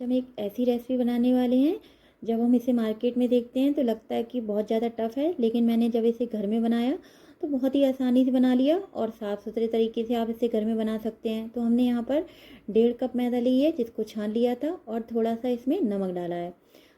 हम एक ऐसी रेसिपी बनाने वाले हैं, जब हम इसे मार्केट में देखते हैं तो लगता है कि बहुत ज़्यादा टफ़ है, लेकिन मैंने जब इसे घर में बनाया तो बहुत ही आसानी से बना लिया और साफ़ सुथरे तरीके से आप इसे घर में बना सकते हैं। तो हमने यहाँ पर 1.5 कप मैदा ली है, जिसको छान लिया था और थोड़ा सा इसमें नमक डाला है।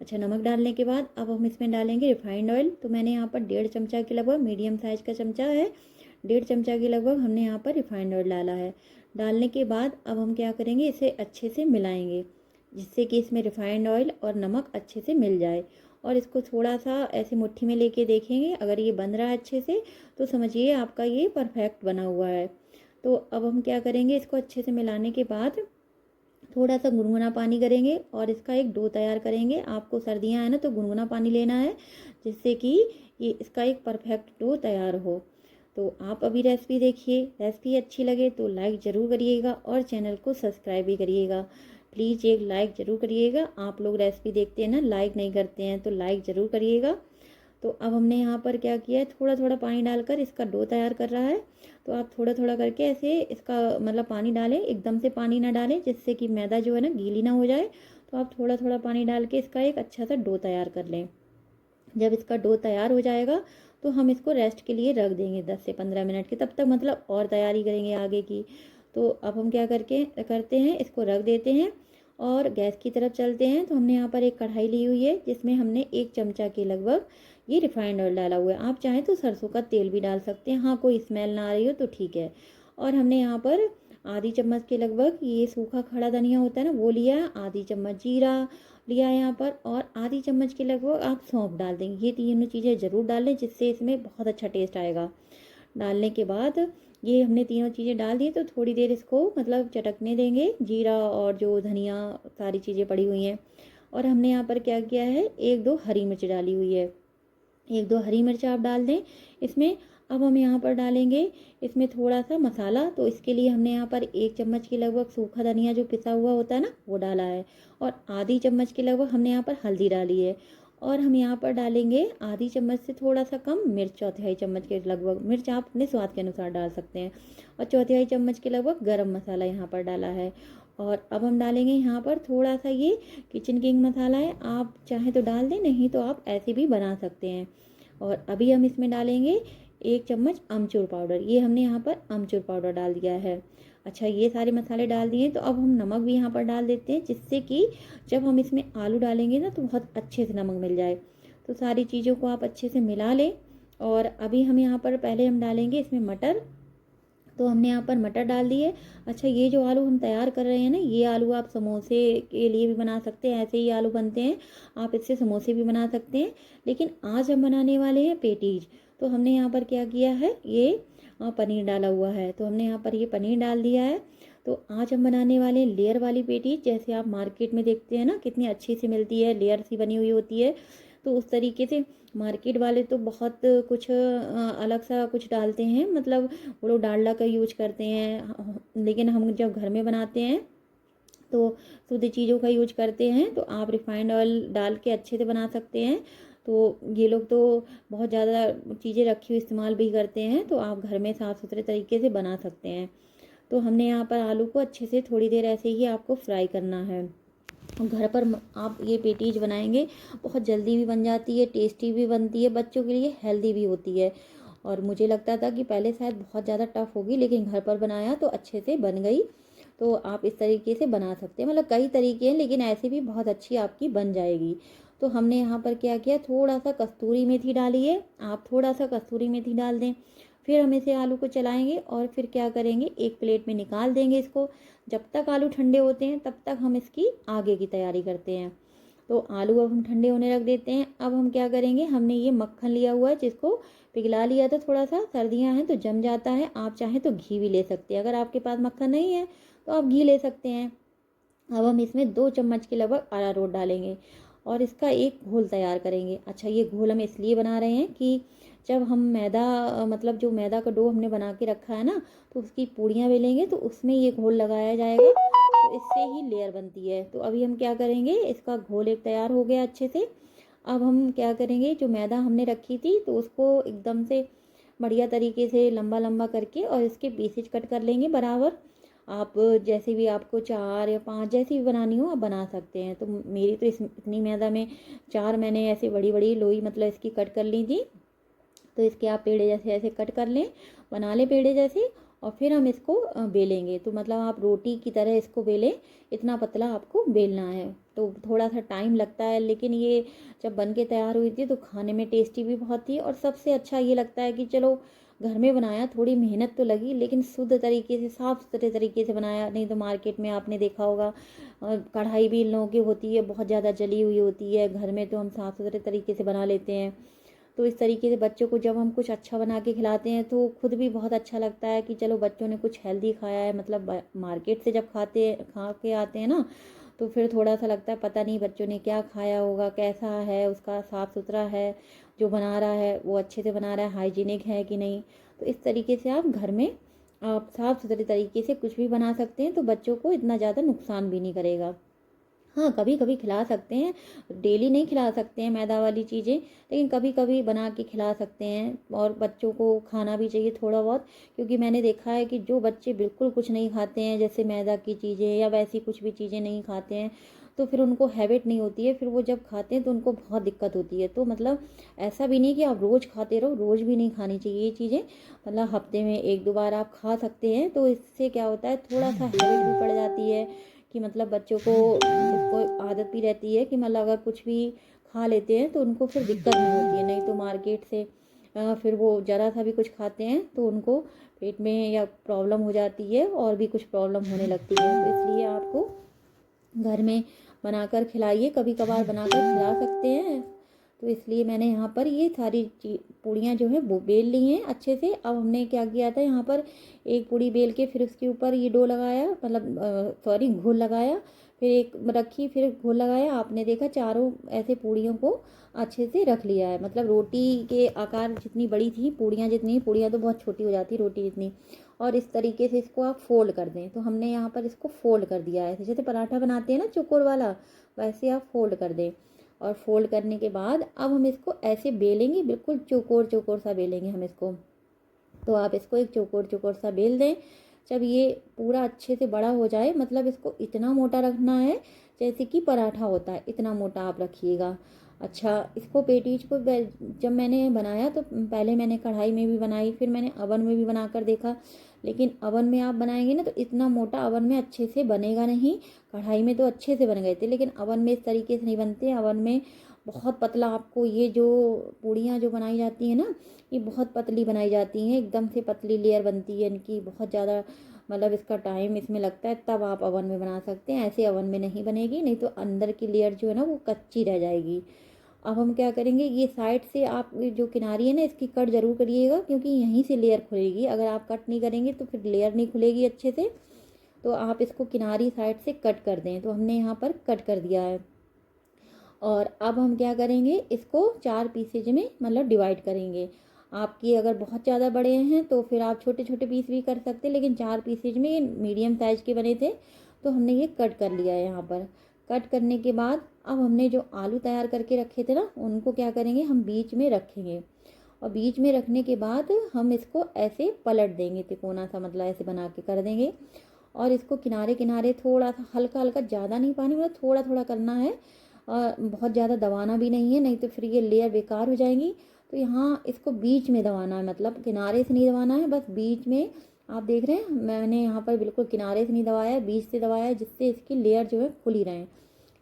अच्छा, नमक डालने के बाद अब हम इसमें डालेंगे रिफाइंड ऑयल। तो मैंने यहाँ पर 1.5 चमचा के लगभग, मीडियम साइज़ का चमचा है, 1.5 चमचा के लगभग हमने यहाँ पर रिफाइंड ऑयल डाला है। डालने के बाद अब हम क्या करेंगे, इसे अच्छे से मिलाएंगे, जिससे कि इसमें रिफाइंड ऑयल और नमक अच्छे से मिल जाए। और इसको थोड़ा सा ऐसे मुट्ठी में लेके देखेंगे, अगर ये बन रहा है अच्छे से तो समझिए आपका ये परफेक्ट बना हुआ है। तो अब हम क्या करेंगे, इसको अच्छे से मिलाने के बाद थोड़ा सा गुनगुना पानी करेंगे और इसका एक डो तैयार करेंगे। आपको सर्दियाँ हैं ना, तो गुनगुना पानी लेना है, जिससे कि ये इसका एक परफेक्ट डो तैयार हो। तो आप अभी रेसिपी देखिए, रेसिपी अच्छी लगे तो लाइक ज़रूर करिएगा और चैनल को सब्सक्राइब भी करिएगा। प्लीज़ एक लाइक ज़रूर करिएगा। आप लोग रेसिपी देखते हैं ना, लाइक नहीं करते हैं, तो लाइक ज़रूर करिएगा। तो अब हमने यहाँ पर क्या किया है, थोड़ा थोड़ा पानी डालकर इसका डो तैयार कर रहा है। तो आप थोड़ा थोड़ा करके ऐसे इसका मतलब पानी डालें, एकदम से पानी ना डालें, जिससे कि मैदा जो है ना गीली ना हो जाए। तो आप थोड़ा थोड़ा पानी डाल के इसका एक अच्छा सा डो तैयार कर लें। जब इसका डो तैयार हो जाएगा तो हम इसको रेस्ट के लिए रख देंगे 10 से 15 मिनट के, तब तक मतलब और तैयारी करेंगे आगे की। तो अब हम क्या करते हैं, इसको रख देते हैं और गैस की तरफ चलते हैं। तो हमने यहाँ पर एक कढ़ाई ली हुई है, जिसमें हमने 1 चमचा के लगभग ये रिफाइंड ऑयल डाला हुआ है। आप चाहें तो सरसों का तेल भी डाल सकते हैं, हाँ कोई स्मेल ना आ रही हो तो ठीक है। और हमने यहाँ पर आधी चम्मच के लगभग ये सूखा खड़ा धनिया होता है ना, वो लिया है, आधी चम्मच जीरा लिया है यहाँ पर, और आधी चम्मच के लगभग आप सौंफ डाल देंगे। ये तीनों चीज़ें ज़रूर डाल लें, जिससे इसमें बहुत अच्छा टेस्ट आएगा। डालने के बाद ये हमने तीनों चीज़ें डाल दी, तो थोड़ी देर इसको मतलब चटकने देंगे, जीरा और जो धनिया सारी चीज़ें पड़ी हुई हैं। और हमने यहाँ पर क्या किया है, 1-2 हरी मिर्च डाली हुई है, 1-2 हरी मिर्च आप डाल दें इसमें। अब हम यहाँ पर डालेंगे इसमें थोड़ा सा मसाला। तो इसके लिए हमने यहाँ पर 1 चम्मच के लगभग सूखा धनिया जो पिसा हुआ होता है ना, वो डाला है, और आधी चम्मच के लगभग हमने यहाँ पर हल्दी डाली है। और हम यहाँ पर डालेंगे आधी चम्मच से थोड़ा सा कम मिर्च, चौथाई चम्मच के लगभग मिर्च आप अपने स्वाद के अनुसार डाल सकते हैं, और चौथाई चम्मच के लगभग गरम मसाला यहाँ पर डाला है। और अब हम डालेंगे यहाँ पर थोड़ा सा ये किचन किंग मसाला है, आप चाहें तो डाल दें, नहीं तो आप ऐसे भी बना सकते हैं। और अभी हम इसमें डालेंगे 1 चम्मच अमचूर पाउडर, ये हमने यहाँ पर अमचूर पाउडर डाल दिया है। अच्छा, ये सारे मसाले डाल दिए, तो अब हम नमक भी यहाँ पर डाल देते हैं, जिससे कि जब हम इसमें आलू डालेंगे ना तो बहुत अच्छे से नमक मिल जाए। तो सारी चीज़ों को आप अच्छे से मिला लें। और अभी हम यहाँ पर पहले हम डालेंगे इसमें मटर। तो हमने यहाँ पर मटर डाल दिए। अच्छा, ये जो आलू हम तैयार कर रहे हैं ना, ये आलू आप समोसे के लिए भी बना सकते हैं, ऐसे ही आलू बनते हैं, आप इससे समोसे भी बना सकते हैं। लेकिन आज हम बनाने वाले हैं पेटीज। तो हमने यहाँ पर क्या किया है, ये पनीर डाला हुआ है, तो हमने यहाँ पर ये पनीर डाल दिया है। तो आज हम बनाने वाले हैं लेयर वाली पेटीज, जैसे आप मार्केट में देखते हैं ना कितनी अच्छी सी मिलती है, लेयर सी बनी हुई होती है। तो उस तरीके से मार्केट वाले तो बहुत कुछ अलग सा कुछ डालते हैं, मतलब वो लोग डालडा का यूज करते हैं, लेकिन हम जब घर में बनाते हैं तो शुद्ध चीज़ों का यूज करते हैं। तो आप रिफाइंड ऑयल डाल के अच्छे से बना सकते हैं। तो ये लोग तो बहुत ज़्यादा चीज़ें रखी हुई इस्तेमाल भी करते हैं, तो आप घर में साफ़ सुथरे तरीके से बना सकते हैं। तो हमने यहाँ पर आलू को अच्छे से थोड़ी देर ऐसे ही आपको फ्राई करना है। घर पर आप ये पेटीज बनाएंगे, बहुत जल्दी भी बन जाती है, टेस्टी भी बनती है, बच्चों के लिए हेल्दी भी होती है। और मुझे लगता था कि पहले शायद बहुत ज़्यादा टफ होगी, लेकिन घर पर बनाया तो अच्छे से बन गई। तो आप इस तरीके से बना सकते हैं, मतलब कई तरीके हैं, लेकिन ऐसे भी बहुत अच्छी आपकी बन जाएगी। तो हमने यहाँ पर क्या किया, थोड़ा सा कस्तूरी मेथी डाली है, आप थोड़ा सा कस्तूरी मेथी डाल दें। फिर हम इसे आलू को चलाएंगे और फिर क्या करेंगे, एक प्लेट में निकाल देंगे इसको। जब तक आलू ठंडे होते हैं तब तक हम इसकी आगे की तैयारी करते हैं। तो आलू अब हम ठंडे होने रख देते हैं। अब हम क्या करेंगे, हमने ये मक्खन लिया हुआ है, जिसको पिघला लिया था थोड़ा सा, सर्दियाँ हैं तो जम जाता है, आप चाहें तो घी भी ले सकते हैं, अगर आपके पास मक्खन नहीं है तो आप घी ले सकते हैं। अब हम इसमें 2 चम्मच के लगभग अरारोट डालेंगे और इसका एक घोल तैयार करेंगे। अच्छा, ये घोल हम इसलिए बना रहे हैं कि जब हम मैदा मतलब जो मैदा का डो हमने बना के रखा है ना, तो उसकी पूड़ियाँ बेलेंगे तो उसमें ये घोल लगाया जाएगा, तो इससे ही लेयर बनती है। तो अभी हम क्या करेंगे, इसका घोल एक तैयार हो गया अच्छे से। अब हम क्या करेंगे, जो मैदा हमने रखी थी तो उसको एकदम से बढ़िया तरीके से लंबा लंबा करके और इसके पीसेज कट कर लेंगे बराबर। आप जैसे भी आपको 4 या 5 जैसी भी बनानी हो आप बना सकते हैं। तो मेरी तो इतनी मैदा में 4 मैंने ऐसे बड़ी-बड़ी लोई मतलब इसकी कट कर ली थी। तो इसके आप पेड़े जैसे ऐसे कट कर लें, बना लें पेड़े जैसे, और फिर हम इसको बेलेंगे। तो मतलब आप रोटी की तरह इसको बेलें, इतना पतला आपको बेलना है। तो थोड़ा सा टाइम लगता है, लेकिन ये जब बन के तैयार हुई थी तो खाने में टेस्टी भी बहुत थी। और सबसे अच्छा ये लगता है कि चलो घर में बनाया, थोड़ी मेहनत तो लगी लेकिन शुद्ध तरीके से, साफ सुथरे तरीके से बनाया। नहीं तो मार्केट में आपने देखा होगा कढ़ाई भी इन लोगों की होती है, बहुत ज़्यादा जली हुई होती है। घर में तो हम साफ सुथरे तरीके से बना लेते हैं। तो इस तरीके से बच्चों को जब हम कुछ अच्छा बना के खिलाते हैं तो खुद भी बहुत अच्छा लगता है कि चलो बच्चों ने कुछ हेल्दी खाया है। मतलब मार्केट से जब खा के आते हैं ना, तो फिर थोड़ा सा लगता है पता नहीं बच्चों ने क्या खाया होगा, कैसा है, उसका साफ़ सुथरा है, जो बना रहा है वो अच्छे से बना रहा है, हाइजीनिक है कि नहीं। तो इस तरीके से आप घर में आप साफ़ सुथरे तरीके से कुछ भी बना सकते हैं, तो बच्चों को इतना ज़्यादा नुकसान भी नहीं करेगा। हाँ, कभी कभी खिला सकते हैं, डेली नहीं खिला सकते हैं मैदा वाली चीज़ें, लेकिन कभी कभी बना के खिला सकते हैं। और बच्चों को खाना भी चाहिए थोड़ा बहुत, क्योंकि मैंने देखा है कि जो बच्चे बिल्कुल कुछ नहीं खाते हैं, जैसे मैदा की चीज़ें या वैसी कुछ भी चीज़ें नहीं खाते हैं, तो फिर उनको हैबिट नहीं होती है, फिर वो जब खाते हैं तो उनको बहुत दिक्कत होती है। तो मतलब ऐसा भी नहीं कि आप रोज़ खाते रहो, रोज़ भी नहीं खानी चाहिए ये चीज़ें। मतलब हफ्ते में 1-2 बार आप खा सकते हैं, तो इससे क्या होता है थोड़ा सा हैबिट भी पड़ जाती है कि मतलब बच्चों को उसको आदत भी रहती है कि मतलब अगर कुछ भी खा लेते हैं तो उनको फिर दिक्कत नहीं होती है। नहीं तो मार्केट से फिर वो ज़रा सा भी कुछ खाते हैं तो उनको पेट में या प्रॉब्लम हो जाती है और भी कुछ प्रॉब्लम होने लगती है। तो इसलिए आपको घर में बनाकर खिलाइए, कभी कभार बनाकर खिला सकते हैं। तो इसलिए मैंने यहाँ पर ये सारी पूड़ियाँ जो है वो बेल ली हैं अच्छे से। अब हमने क्या किया था, यहाँ पर एक पूड़ी बेल के फिर उसके ऊपर ये डो लगाया, मतलब सॉरी घोल लगाया, फिर एक रखी, फिर घोल लगाया। आपने देखा चारों ऐसे पूड़ियों को अच्छे से रख लिया है। मतलब रोटी के आकार जितनी बड़ी थी पूड़ियाँ, जितनी पूड़ियाँ तो बहुत छोटी हो जाती रोटी जितनी। और इस तरीके से इसको आप फोल्ड कर दें। तो हमने यहाँ पर इसको फोल्ड कर दिया है, जैसे पराठा बनाते हैं ना चौकोर वाला, वैसे आप फोल्ड कर दें। और फोल्ड करने के बाद अब हम इसको ऐसे बेलेंगे, बिल्कुल चौकोर चौकोर सा बेलेंगे हम इसको। तो आप इसको एक चौकोर चौकोर सा बेल दें। जब ये पूरा अच्छे से बड़ा हो जाए, मतलब इसको इतना मोटा रखना है जैसे कि पराठा होता है, इतना मोटा आप रखिएगा। अच्छा, इसको पेटीज को जब मैंने बनाया तो पहले मैंने कढ़ाई में भी बनाई, फिर मैंने अवन में भी बना कर देखा। लेकिन अवन में आप बनाएंगे ना तो इतना मोटा अवन में अच्छे से बनेगा नहीं। कढ़ाई में तो अच्छे से बन गए थे, लेकिन अवन में इस तरीके से नहीं बनते। अवन में बहुत पतला आपको ये जो पूड़ियाँ जो बनाई जाती हैं ना, ये बहुत पतली बनाई जाती हैं, एकदम से पतली लेयर बनती है इनकी, बहुत ज़्यादा मतलब इसका टाइम इसमें लगता है। तब आप अवन में बना सकते हैं, ऐसे अवन में नहीं बनेगी, नहीं तो अंदर की लेयर जो है ना वो कच्ची रह जाएगी। अब हम क्या करेंगे, ये साइड से आप जो किनारी है ना इसकी कट जरूर करिएगा, क्योंकि यहीं से लेयर खुलेगी। अगर आप कट नहीं करेंगे तो फिर लेयर नहीं खुलेगी अच्छे से। तो आप इसको किनारी साइड से कट कर दें। तो हमने यहाँ पर कट कर दिया है। और अब हम क्या करेंगे, इसको 4 पीसेज में मतलब डिवाइड करेंगे। आपकी अगर बहुत ज़्यादा बड़े हैं तो फिर आप छोटे छोटे पीस भी कर सकते हैं, लेकिन 4 पीसेज में ये मीडियम साइज़ के बने थे तो हमने ये कट कर लिया है यहाँ पर। कट करने के बाद अब हमने जो आलू तैयार करके रखे थे ना, उनको क्या करेंगे, हम बीच में रखेंगे। और बीच में रखने के बाद हम इसको ऐसे पलट देंगे, तिकोना सा मतलब ऐसे बना के कर देंगे। और इसको किनारे किनारे थोड़ा सा हल्का हल्का, ज़्यादा नहीं पानी, मतलब थोड़ा थोड़ा करना है। और बहुत ज़्यादा दबाना भी नहीं है, नहीं तो फिर ये लेयर बेकार हो जाएंगी। तो यहाँ इसको बीच में दबाना है, मतलब किनारे से नहीं दबाना है, बस बीच में। आप देख रहे हैं मैंने यहाँ पर बिल्कुल किनारे से नहीं दबाया है, बीच से दबाया है, जिससे इसकी लेयर जो है खुली रहे।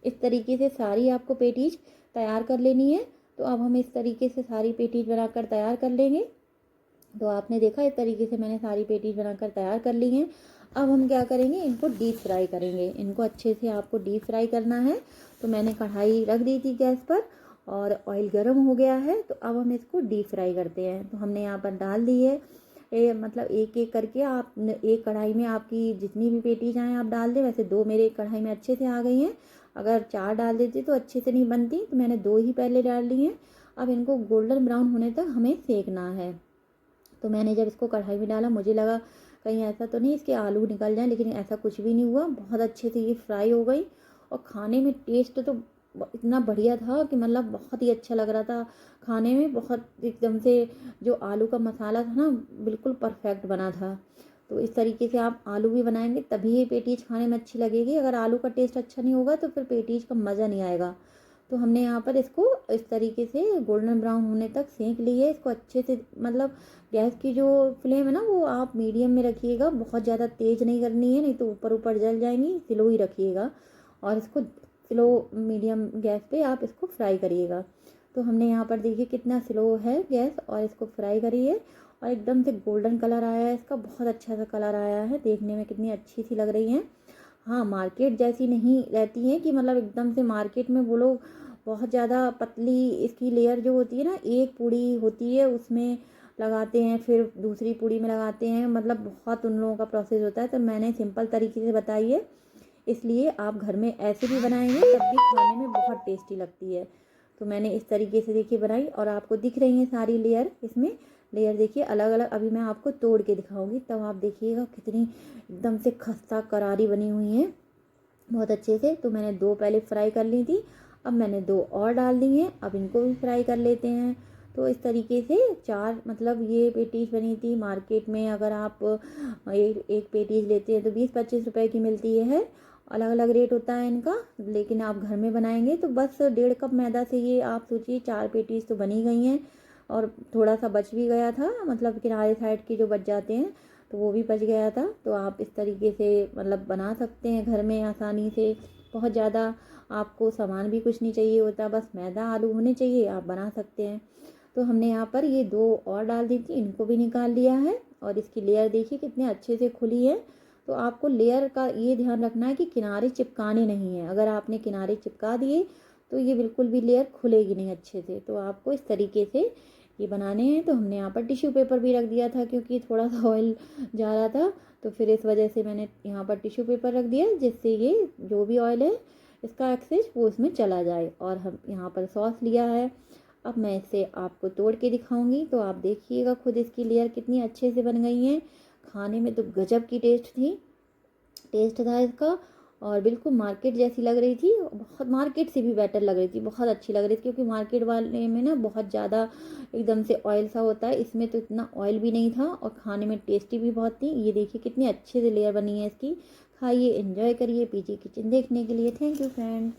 इस तरीके से सारी आपको पेटीज तैयार कर लेनी है। तो अब हम इस तरीके से सारी पेटीज बनाकर तैयार कर लेंगे। तो आपने देखा इस तरीके से मैंने सारी पेटीज बनाकर तैयार कर ली हैं। अब हम क्या करेंगे, इनको डीप फ्राई करेंगे। इनको अच्छे से आपको डीप फ्राई करना है। तो मैंने कढ़ाई रख दी थी गैस पर और ऑयल गर्म हो गया है। तो अब हम इसको डीप फ्राई करते हैं। तो हमने यहाँ पर डाल दी है, मतलब एक एक करके आप एक कढ़ाई में आपकी जितनी भी पेटीज आए आप डाल दें। वैसे 2 मेरे कढ़ाई में अच्छे से आ गई हैं, अगर 4 डाल देती तो अच्छे से नहीं बनती, तो मैंने 2 ही पहले डाल ली हैं। अब इनको गोल्डन ब्राउन होने तक हमें सेकना है। तो मैंने जब इसको कढ़ाई में डाला, मुझे लगा कहीं ऐसा तो नहीं इसके आलू निकल जाए, लेकिन ऐसा कुछ भी नहीं हुआ। बहुत अच्छे से ये फ्राई हो गई और खाने में टेस्ट तो इतना बढ़िया था कि मतलब बहुत ही अच्छा लग रहा था खाने में। बहुत एकदम से जो आलू का मसाला था ना, बिल्कुल परफेक्ट बना था। तो इस तरीके से आप आलू भी बनाएंगे तभी ये पेटीज खाने में अच्छी लगेगी। अगर आलू का टेस्ट अच्छा नहीं होगा तो फिर पेटीज का मज़ा नहीं आएगा। तो हमने यहाँ पर इसको इस तरीके से गोल्डन ब्राउन होने तक सेंक ली है। इसको अच्छे से मतलब गैस की जो फ्लेम है ना वो आप मीडियम में रखिएगा, बहुत ज़्यादा तेज़ नहीं करनी है, नहीं तो ऊपर ऊपर जल जाएंगी। स्लो ही रखिएगा और इसको स्लो मीडियम गैस पे आप इसको फ्राई करिएगा। तो हमने यहाँ पर देखिए कितना स्लो है गैस और इसको फ्राई करिए और एकदम से गोल्डन कलर आया है इसका, बहुत अच्छा सा कलर आया है, देखने में कितनी अच्छी सी लग रही हैं। हाँ, मार्केट जैसी नहीं रहती है कि मतलब एकदम से मार्केट में वो लोग बहुत ज़्यादा पतली इसकी लेयर जो होती है ना, एक पूड़ी होती है उसमें लगाते हैं फिर दूसरी पूड़ी में लगाते हैं, मतलब बहुत उन लोगों का प्रोसेस होता है। तो मैंने सिंपल तरीके से बताई है, इसलिए आप घर में ऐसे भी बनाएंगे तब भी खाने में बहुत टेस्टी लगती है। तो मैंने इस तरीके से देखिए बनाई और आपको दिख रही हैं सारी लेयर, इसमें लेयर देखिए अलग अलग। अभी मैं आपको तोड़ के दिखाऊंगी तब आप देखिएगा कितनी एकदम से खस्ता करारी बनी हुई है बहुत अच्छे से। तो मैंने 2 पहले फ्राई कर ली थी, अब मैंने 2 और डाल दी हैं, अब इनको भी फ्राई कर लेते हैं। तो इस तरीके से 4 मतलब ये पेटीज बनी थी। मार्केट में अगर आप एक पेटीज लेते हैं तो 20-25 रुपए की मिलती है, अलग अलग रेट होता है इनका। लेकिन आप घर में बनाएंगे तो बस 1.5 कप मैदा से ये आप सोचिए 4 पेटीज तो बनी गई हैं और थोड़ा सा बच भी गया था, मतलब किनारे साइड के जो बच जाते हैं तो वो भी बच गया था। तो आप इस तरीके से मतलब बना सकते हैं घर में आसानी से। बहुत ज़्यादा आपको सामान भी कुछ नहीं चाहिए होता, बस मैदा आलू होने चाहिए, आप बना सकते हैं। तो हमने यहाँ पर ये 2 और डाल दी थी, इनको भी निकाल लिया है और इसकी लेयर देखिए कितने अच्छे से खुली है। तो आपको लेयर का ये ध्यान रखना है कि किनारे चिपकाने नहीं है, अगर आपने किनारे चिपका दिए तो ये बिल्कुल भी लेयर खुलेगी नहीं अच्छे से। तो आपको इस तरीके से ये बनाने हैं। तो हमने यहाँ पर टिश्यू पेपर भी रख दिया था क्योंकि थोड़ा सा ऑयल जा रहा था, तो फिर इस वजह से मैंने यहाँ पर टिश्यू पेपर रख दिया जिससे ये जो भी ऑयल है इसका एक्सेस वो इसमें चला जाए। और हम यहाँ पर सॉस लिया है, अब मैं इसे आपको तोड़ के दिखाऊंगी तो आप देखिएगा खुद इसकी लेयर कितनी अच्छे से बन गई हैं। खाने में तो गजब की टेस्ट था इसका और बिल्कुल मार्केट जैसी लग रही थी, बहुत मार्केट से भी बेटर लग रही थी, बहुत अच्छी लग रही थी। क्योंकि मार्केट वाले में ना बहुत ज़्यादा एकदम से ऑयल सा होता है, इसमें तो इतना ऑयल भी नहीं था और खाने में टेस्टी भी बहुत थी। ये देखिए कितनी अच्छे से लेयर बनी है इसकी। खाइए, एंजॉय करिए। पीजी किचन देखने के लिए थैंक यू फ्रेंड्स।